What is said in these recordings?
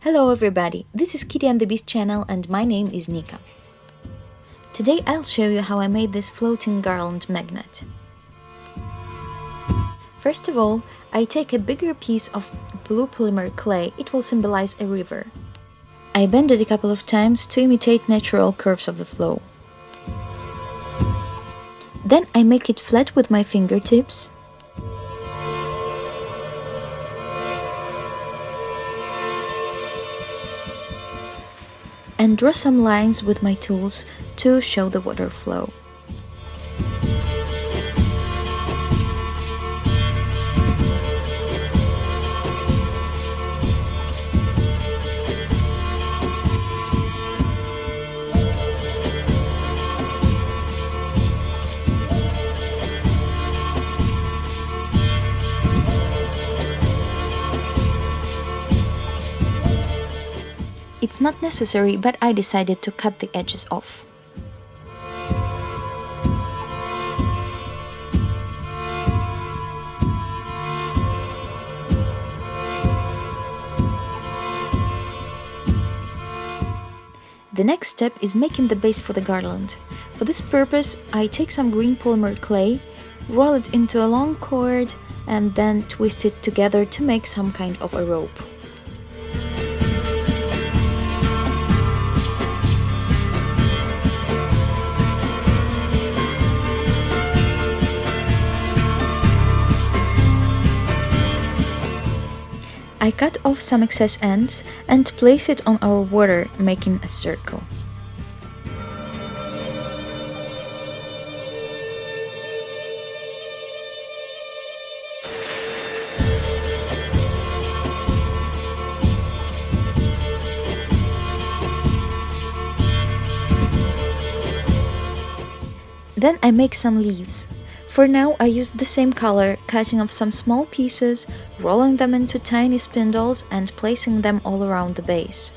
Hello everybody, this is Kitty and the Beast channel and my name is Nika. Today I'll show you how I made this floating garland magnet. First of all, I take a bigger piece of blue polymer clay, it will symbolize a river. I bend it a couple of times to imitate natural curves of the flow. Then I make it flat with my fingertips. And draw some lines with my tools to show the water flow. It's not necessary, but I decided to cut the edges off. The next step is making the base for the garland. For this purpose, I take some green polymer clay, roll it into a long cord, and then twist it together to make some kind of a rope. I cut off some excess ends and place it on our water, making a circle. Then I make some leaves. For now, I used the same color, cutting off some small pieces, rolling them into tiny spindles and placing them all around the base.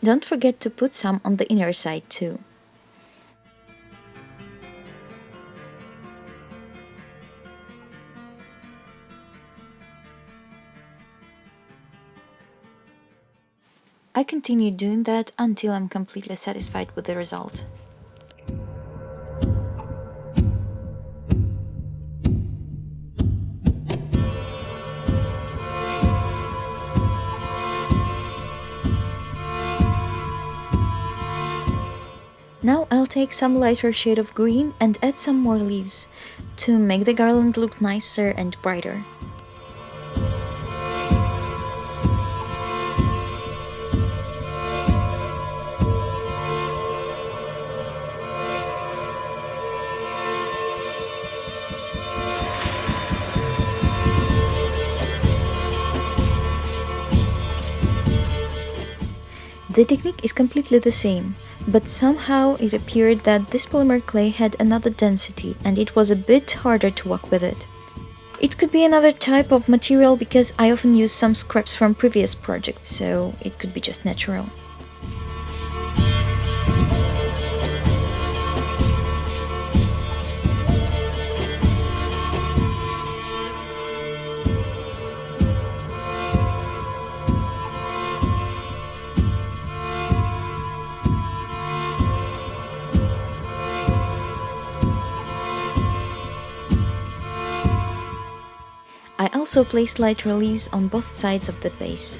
Don't forget to put some on the inner side too. I continue doing that until I'm completely satisfied with the result. Now I'll take some lighter shade of green and add some more leaves to make the garland look nicer and brighter. The technique is completely the same, but somehow it appeared that this polymer clay had another density and it was a bit harder to work with it. It could be another type of material because I often use some scraps from previous projects, so it could be just natural. I also placed lighter leaves on both sides of the base.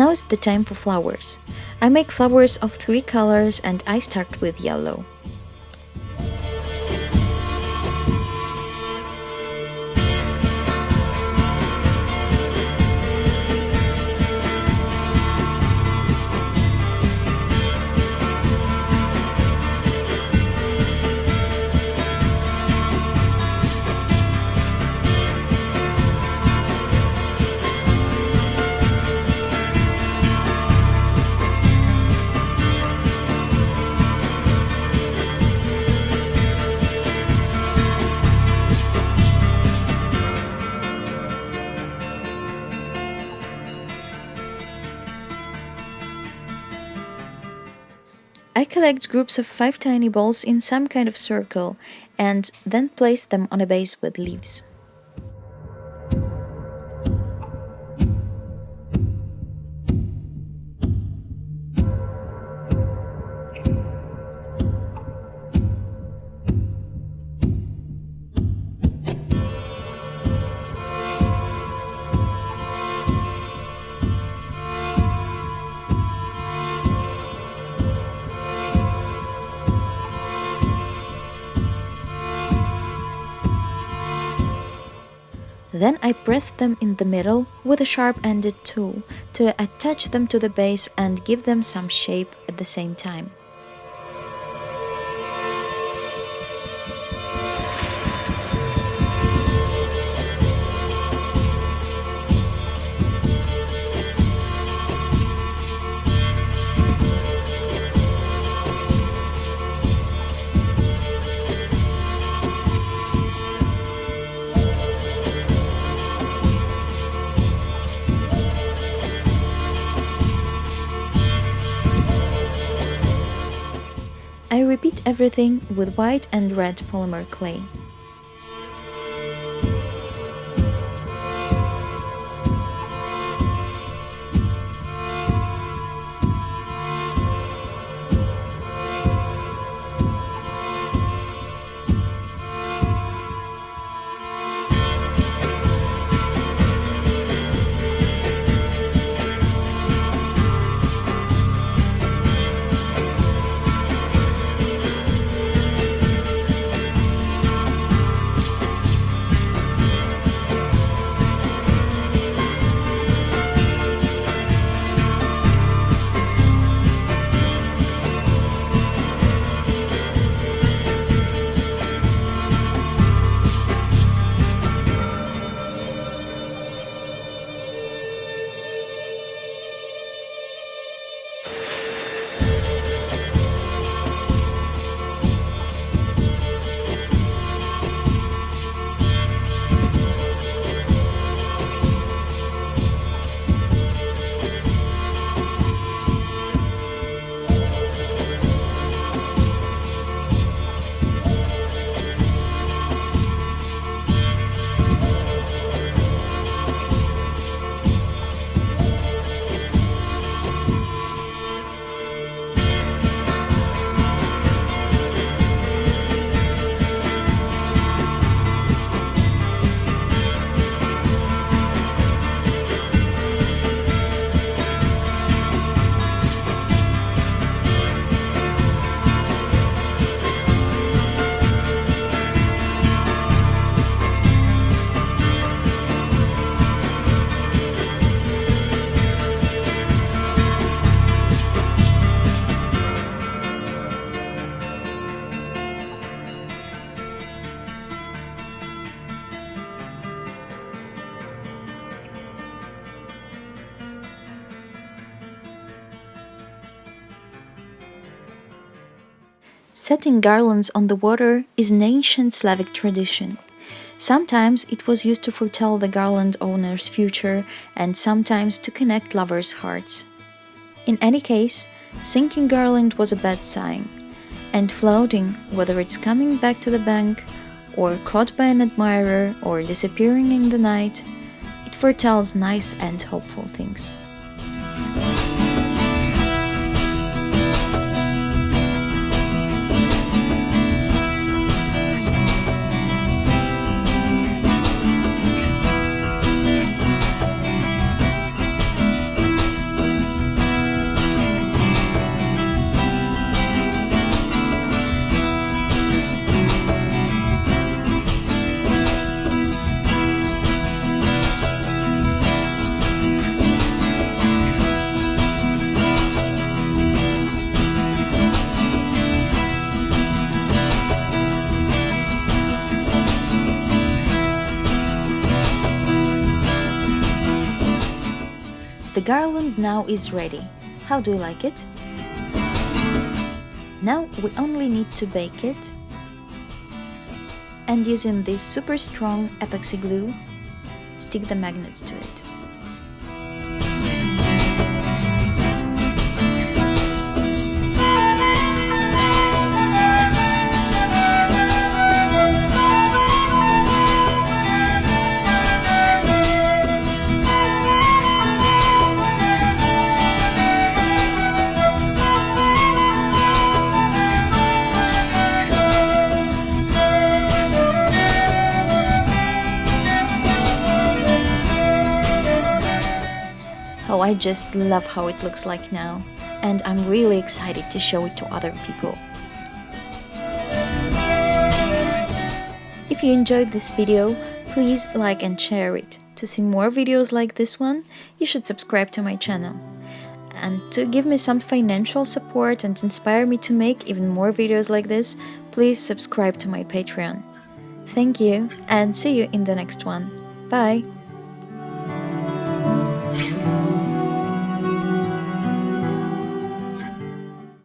Now is the time for flowers. I make flowers of 3 colors and I start with yellow. I collect groups of 5 tiny balls in some kind of circle and then place them on a base with leaves. Then I press them in the middle with a sharp-ended tool to attach them to the base and give them some shape at the same time. I repeat everything with white and red polymer clay. Setting garlands on the water is an ancient Slavic tradition. Sometimes it was used to foretell the garland owner's future and sometimes to connect lovers' hearts. In any case, sinking garland was a bad sign, and floating, whether it's coming back to the bank or caught by an admirer or disappearing in the night, it foretells nice and hopeful things. The garland now is ready. How do you like it? Now we only need to bake it, and using this super strong epoxy glue, stick the magnets to it. Oh, I just love how it looks like now, and I'm really excited to show it to other people. If you enjoyed this video, please like and share it. To see more videos like this one, you should subscribe to my channel. And to give me some financial support and inspire me to make even more videos like this, please subscribe to my Patreon. Thank you, and see you in the next one. Bye!